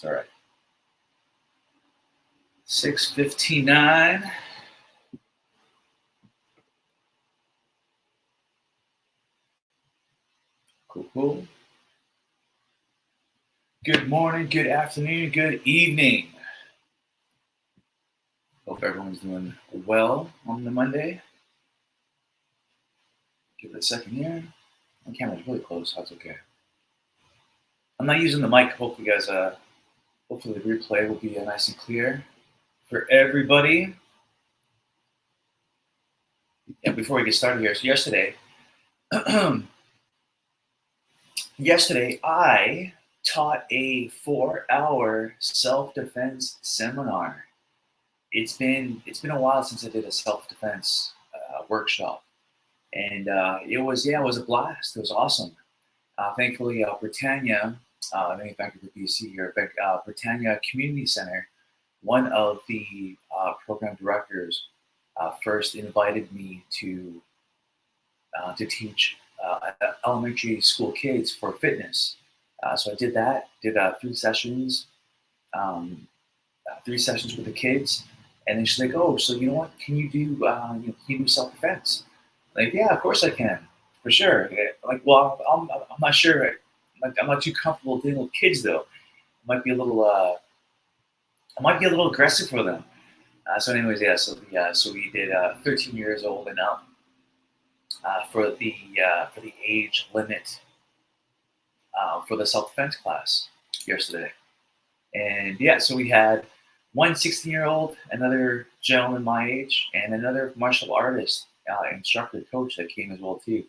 It's all right. 6:59. Cool. Good morning, good afternoon, good evening. Hope everyone's doing well on the Monday. Give it a second here. My camera's really close, so that's okay. I'm not using the mic. Hopefully, guys. Hopefully, the replay will be nice and clear for everybody. And before we get started here, so yesterday I taught a 4-hour self-defense seminar. It's been a while since I did a self-defense workshop, and it was a blast. It was awesome. Thankfully, Britannia, Vancouver, BC here, Britannia Community Center, one of the program directors, first invited me to teach elementary school kids for fitness. So I did that. Did 3 sessions, 3 sessions with the kids, and then she's like, "Oh, so you know what? Can you do can you do self-defense?" Like, yeah, of course I can, for sure. Like, well, I'm not sure. I'm not too comfortable dealing with kids though. I might be a little aggressive for them. So, anyways, yeah. So we did 13 years old and up for the age limit for the self-defense class yesterday. And yeah, so we had one 16-year-old, another gentleman my age, and another martial artist instructor coach that came as well too.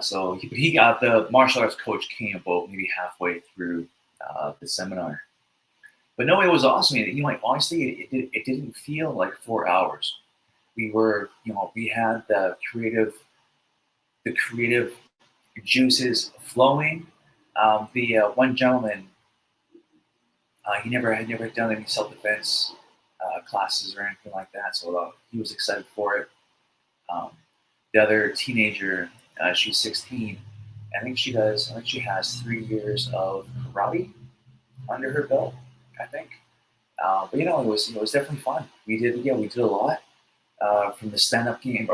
So he got the martial arts coach came about maybe halfway through the seminar. But no, it was awesome. Honestly, it didn't feel like 4 hours. We had the creative juices flowing. The one gentleman, he had never done any self-defense classes or anything like that, so he was excited for it. The other teenager, she's 16. I think she has 3 years of karate under her belt, I think. But it was definitely fun. We did a lot from the stand-up game,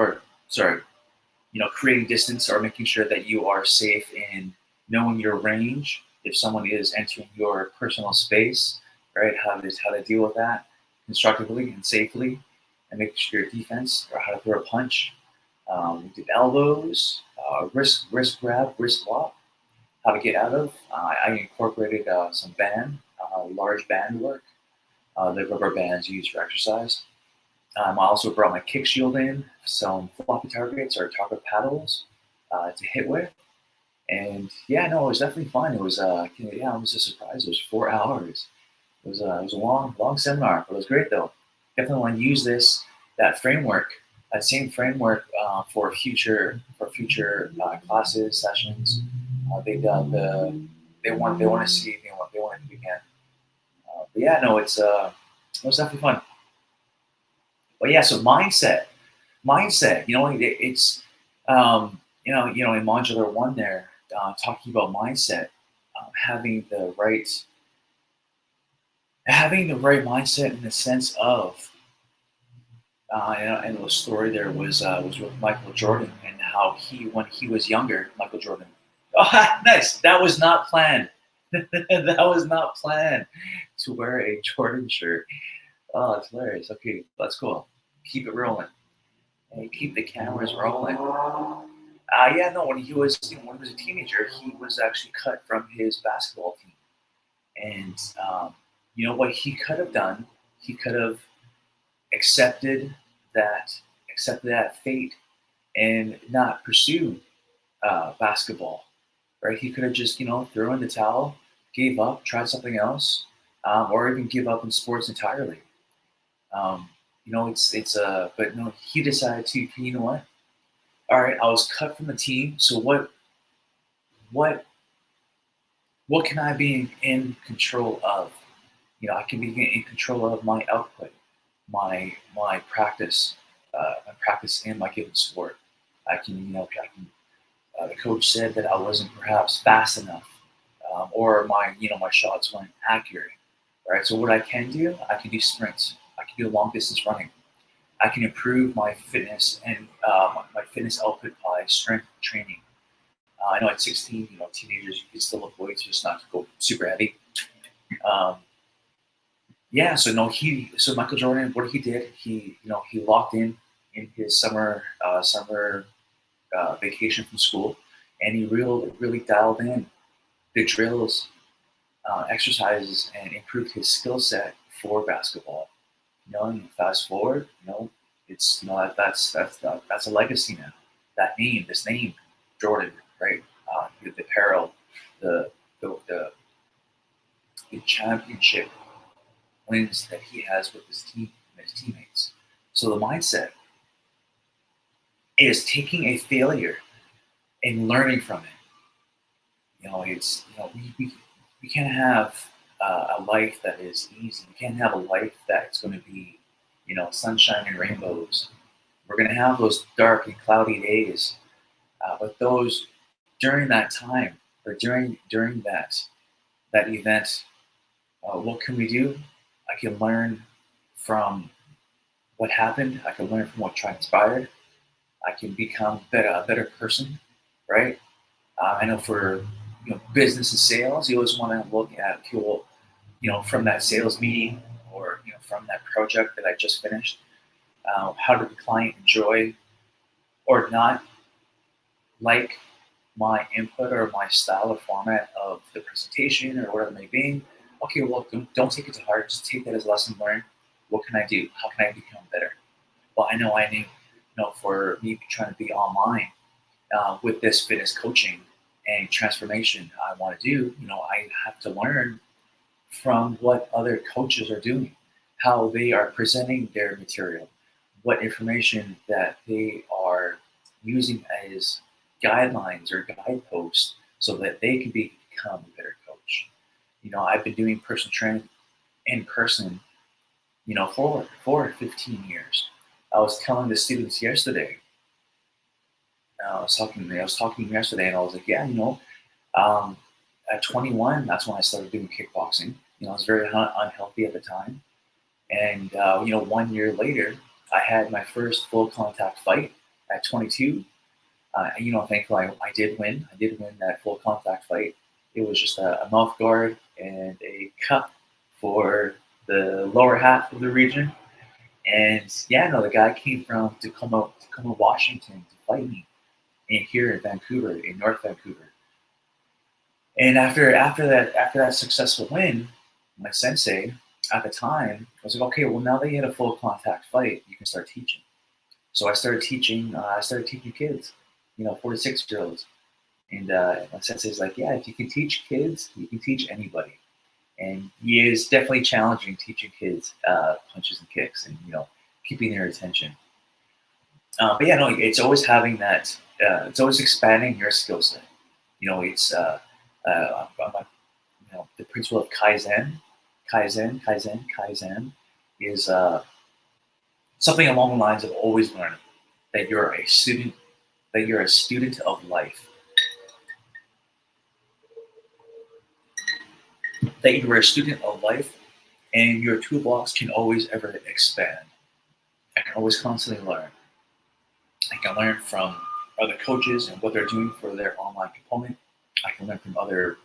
creating distance or making sure that you are safe in knowing your range. If someone is entering your personal space, right? How to deal with that constructively and safely, and making sure your defense or how to throw a punch. We did elbows, wrist grab, wrist lock, how to get out of. I incorporated some large band work, the rubber bands used for exercise. I also brought my kick shield in, some floppy targets or target paddles to hit with. And yeah, no, it was definitely fun. It was it was a surprise. It was 4 hours. It was a long seminar, but it was great though. Definitely want to use that same framework for future classes, sessions. They want to see they want to do again. But yeah, no, it was definitely fun. But yeah, so mindset. It's in modular 1 there, talking about mindset, having the right mindset in the sense of, and the story there was with Michael Jordan and how when he was younger, Michael Jordan. Oh, nice. That was not planned. That was not planned to wear a Jordan shirt. Oh, that's hilarious. Okay, that's cool. Keep it rolling. Hey, keep the cameras rolling. When he was a teenager, he was actually cut from his basketball team. And what he could have done? He could have accepted that fate and not pursue basketball. Right? He could have just thrown in the towel, gave up, tried something else, or even give up in sports entirely. But no, he decided to. You know what? All right, I was cut from the team. So what can I be in control of? I can be in control of my output, my practice, in my given sport. The coach said that I wasn't perhaps fast enough, or my shots weren't accurate. right? So what I can do, I can do sprints. I can do long distance running. I can improve my fitness and my fitness output by strength training. I know at 16, teenagers, you can still lift weights, just not to go super heavy. Um, yeah, so no, so Michael Jordan, what he did, he locked in his summer vacation from school, and he really dialed in the drills, exercises, and improved his skill set for basketball. And fast forward, it's that's a legacy now. This name, Jordan, right? The apparel, the the the championship wins that he has with his team and his teammates. So the mindset is taking a failure and learning from it. It's we can't have a life that is easy. We can't have a life that's going to be sunshine and rainbows. We're going to have those dark and cloudy days, but those during that time or during that event, what can we do? I can learn from what happened. I can learn from what transpired. I can become a better person, right? I know for business and sales, you always want to look at people, from that sales meeting or from that project that I just finished. How did the client enjoy or not like my input or my style or format of the presentation or whatever it may be? Okay, well, don't take it to heart. Just take that as a lesson learned. What can I do? How can I become better? Well, I knew, for me trying to be online with this fitness coaching and transformation I want to do, I have to learn from what other coaches are doing, how they are presenting their material, what information that they are using as guidelines or guideposts so that they can become a better coach. I've been doing personal training in person, for 15 years. I was telling the students yesterday, I was talking yesterday, and I was like, yeah, at 21, that's when I started doing kickboxing. I was very unhealthy at the time, and 1 year later, I had my first full contact fight at 22. Thankfully, I did win. I did win that full contact fight. It was just a mouth guard and a cup for the lower half of the region. And yeah, no, the guy came from Tacoma, Washington to fight me, and here in Vancouver, in North Vancouver. And after that successful win, my sensei at the time was like, okay, well, now that you had a full contact fight, you can start teaching. So I started teaching. I started teaching kids, 4 to 6 year olds. And my sensei's like, yeah, if you can teach kids, you can teach anybody. And he is definitely challenging teaching kids punches and kicks, and keeping their attention. But yeah, no, it's always having that. It's always expanding your skill set. It's the principle of Kaizen is something along the lines of always learning. That you're a student. That you're a student of life. That you are a student of life, and your toolbox can always ever expand. I can always constantly learn. I can learn from other coaches and what they're doing for their online component. I can learn from other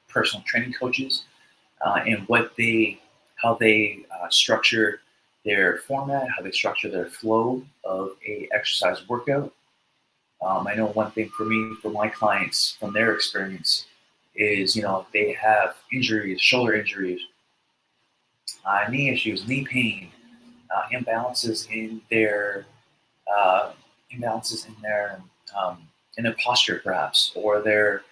personal training coaches and how they structure their format, how they structure their flow of a exercise workout. I know one thing for me, for my clients, from their experience, is they have injuries, shoulder injuries, knee issues, knee pain, imbalances in their uh, imbalances in their posture, perhaps, or their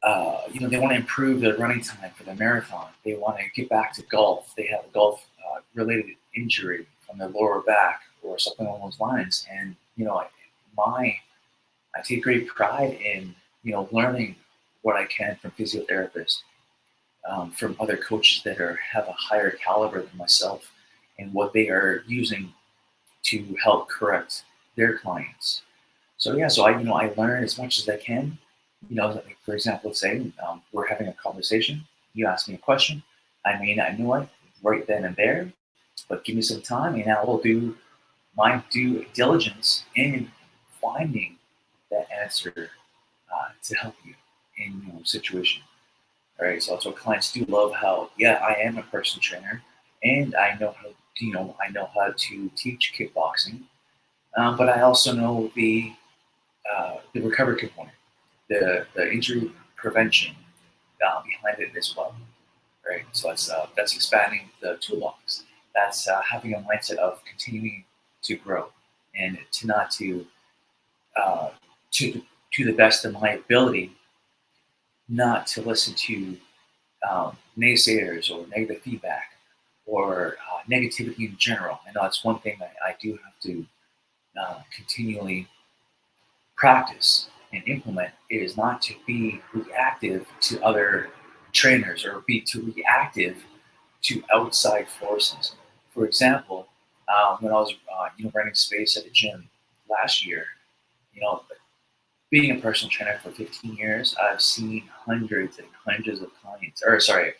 they want to improve their running time for the marathon. They want to get back to golf. They have a golf related injury from their lower back or something along those lines. And I take great pride in learning what I can from physiotherapists, from other coaches that have a higher caliber than myself, and what they are using to help correct their clients. So yeah, I learn as much as I can. Like for example, let's say we're having a conversation. You ask me a question, I may not know it right then and there, but give me some time and I will do my due diligence in finding that answer to help you in your situation. All right, so that's what clients do love. How I am a personal trainer, and I know how I know how to teach kickboxing, but I also know the recovery component, the injury prevention behind it as well. Right, so that's expanding the toolbox. That's having a mindset of continuing to grow and to not uh, to to the best of my ability, not to listen to naysayers or negative feedback or negativity in general. I know that's one thing I do have to continually practice and implement is not to be reactive to other trainers or be too reactive to outside forces. For example, when I was running space at the gym last year, you know, being a personal trainer for 15 years, I've seen hundreds and hundreds of clients, or sorry,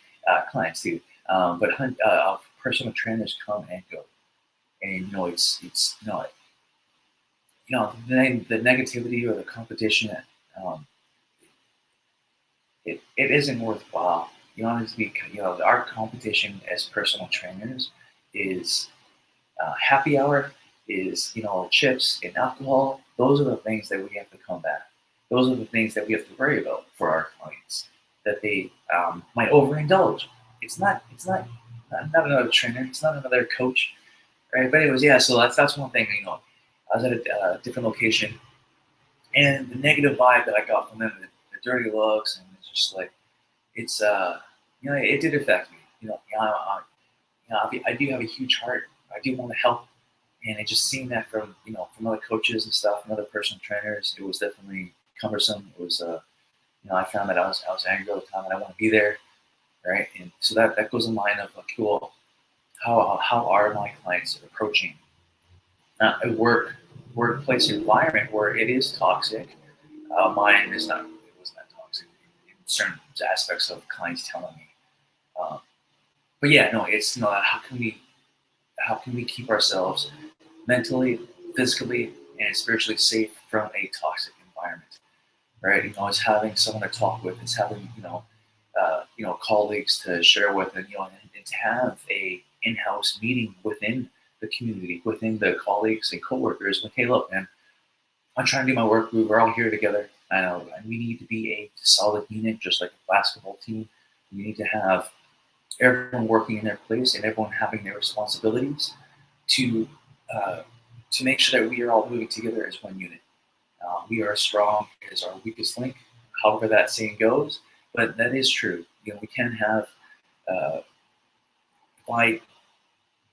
clients too, but of personal trainers come and go, and it's the negativity or the competition, um, it isn't worthwhile. Honestly, our competition as personal trainers is happy hour, is chips and alcohol. Those are the things that we have to combat. Those are the things that we have to worry about for our clients that they might overindulge. It's not another trainer. It's not another coach, right? But anyways, yeah. So that's one thing. I was at a different location, and the negative vibe that I got from them, the dirty looks, and it's just like it's it did affect me. I do have a huge heart. I do want to help, and I just seen that from other coaches and stuff and other personal trainers. It was definitely cumbersome. It was I found that I was angry all the time, and I want to be there, right? And so that goes in line of like, cool. How are my clients approaching a workplace environment where it is toxic? Mine is not. It was not toxic in certain aspects of clients telling me. Um, but yeah, no, it's how can we keep ourselves mentally, physically, and spiritually safe from a toxic environment, right? It's having someone to talk with, it's having colleagues to share with, and to have a in-house meeting within the community, within the colleagues and coworkers. Like, hey, look, man, I'm trying to do my work. We're all here together. I know, and we need to be a solid unit, just like a basketball team. We need to have everyone working in their place and everyone having their responsibilities to uh, to make sure that we are all moving together as one unit. We are strong as our weakest link, however that saying goes, but that is true. We can have if I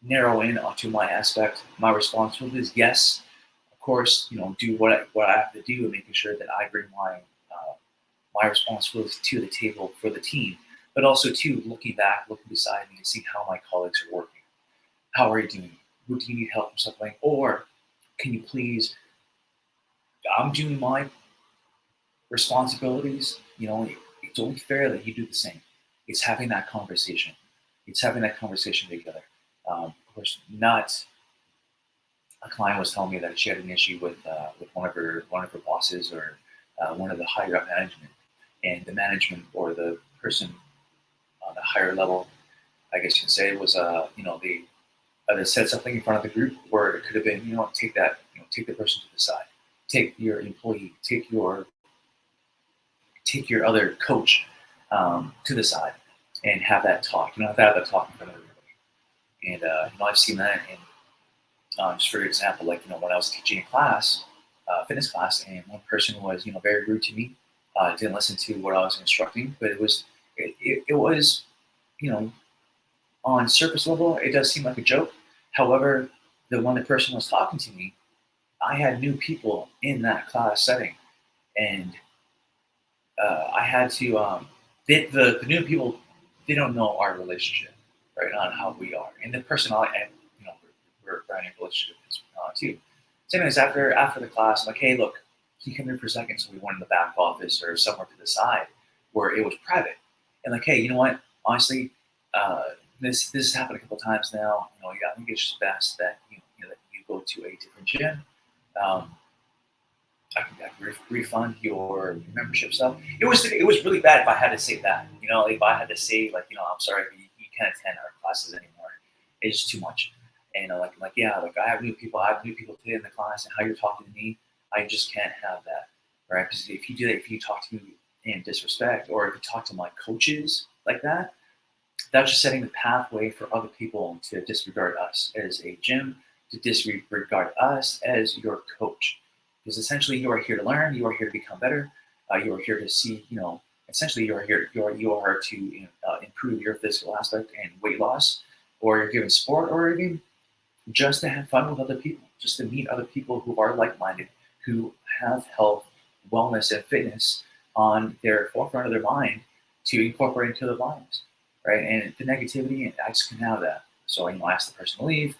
narrow in onto my aspect, my responsibilities. Yes, of course, do what I have to do and making sure that I bring my responsibilities to the table for the team, but also too looking back, looking beside me and see how my colleagues are working. How are you doing? Do you need help or something? Or can you please? I'm doing my responsibilities. It's only fair that you do the same. It's having that conversation. It's having that conversation together. Of course, not a client was telling me that she had an issue with one of her bosses or one of the higher up management, and the management or the person on the higher level, I guess you can say, was they either said something in front of the group, or it could have been take the person to the side, take your employee, take your other coach to the side, and have that talk. Have that talk in front of everybody. And I've seen that in just for example, like when I was teaching a class, fitness class, and one person was very rude to me, didn't listen to what I was instructing, but it was you know on surface level it does seem like a joke. However, the person was talking to me, I had new people in that class setting, and I had to the new people, they don't know our relationship, right, on how we are, and the person and we're running a relationship too. Same as after the class, I'm like, hey, look, can you come in for a second? So we went in the back office or somewhere to the side where it was private, and like, hey, you know what? honestly, this has happened a couple times now. Yeah, I think it's just best that that you go to a different gym. Um, I can refund your membership stuff. It was really bad if I had to say that. If I had to say like, I'm sorry, you can't attend our classes anymore. It's just too much. And yeah, like I have new people today in the class, and how you're talking to me, I just can't have that, right? Because if you do that, if you talk to me in disrespect, or if you talk to my coaches like that, that's just setting the pathway for other people to disregard us as a gym, to disregard us as your coach. Because essentially, you are here to learn, you are here to become better, you are here to see, essentially, you are to improve your physical aspect and weight loss, or you're given sport, or even just to have fun with other people, just to meet other people who are like-minded, who have health, wellness, and fitness on their forefront of their mind to incorporate into their lives, right? And the negativity, I just couldn't have that. So I asked the person to leave,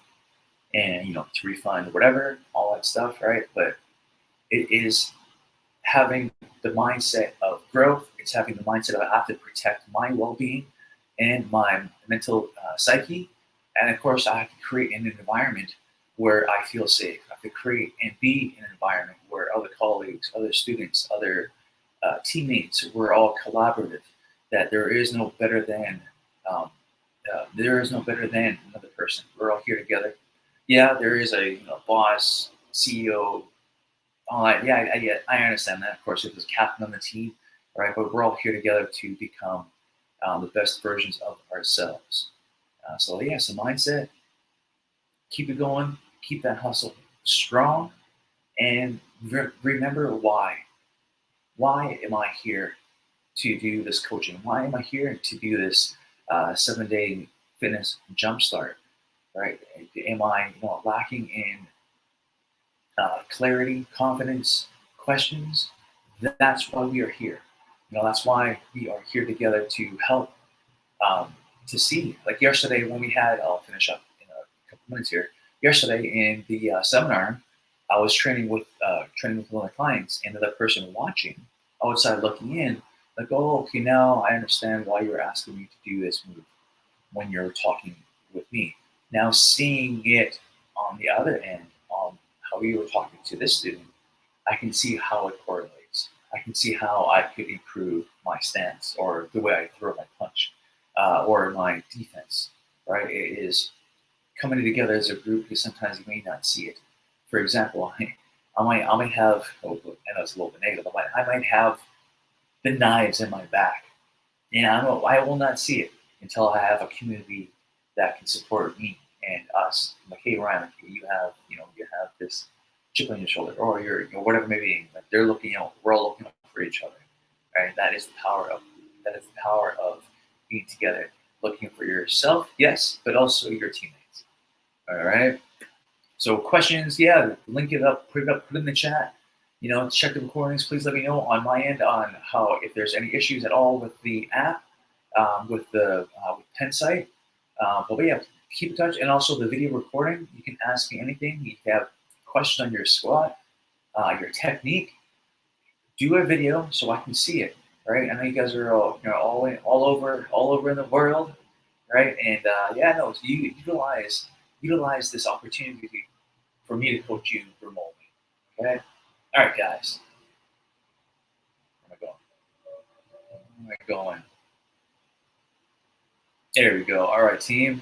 and to refund whatever, all that stuff, right? But it is having the mindset of growth. It's having the mindset of I have to protect my well-being and my mental psyche. And of course, I have to create an environment where I feel safe. I have to create and be in an environment where other colleagues, other students, other teammates, we're all collaborative. That um, there is no better than another person. We're all here together. Yeah, there is a boss, CEO, all right, yeah, yeah, I understand that. Of course, if there's a captain on the team, right? But we're all here together to become the best versions of ourselves. So yeah, so mindset, keep it going, keep that hustle strong, and remember why. Why am I here to do this coaching? Why am I here to do this 7-day fitness jumpstart? Right? Am I lacking in clarity, confidence, questions? That's why we are here. That's why we are here together to help, um, to see. Like yesterday when we had, I'll finish up in a couple minutes here. Yesterday in the seminar, I was training with one of the clients, and the other person watching outside looking in, like, oh, okay, now I understand why you're asking me to do this move when you're talking with me. Now seeing it on the other end, on how you were talking to this student, I can see how it correlates. I can see how I could improve my stance, or the way I throw my punch, or my defense, right? It is coming together as a group, because sometimes you may not see it. For example, I might have, oh, I know it's a little bit negative, but I might have the knives in my back, and I will not see it until I have a community that can support me and us. Like, hey, Ryan, you have this chip on your shoulder, or whatever it may be. Like, they're looking out. We're all looking out for each other. Right? That is the power of being together, looking for yourself, yes, but also your teammates. All right. So questions, yeah, link it up, put it in the chat. Check the recordings. Please let me know on my end on how, if there's any issues at all with the app, with the with Pensite. But yeah, keep in touch, and also the video recording. You can ask me anything. If you have questions on your squat, your technique, do a video so I can see it. Right? I know you guys are all over in the world, right? And yeah, no, you utilize this opportunity for me to coach you remotely. Okay. All right, guys. Where am I going? Where am I going? There we go. All right, team.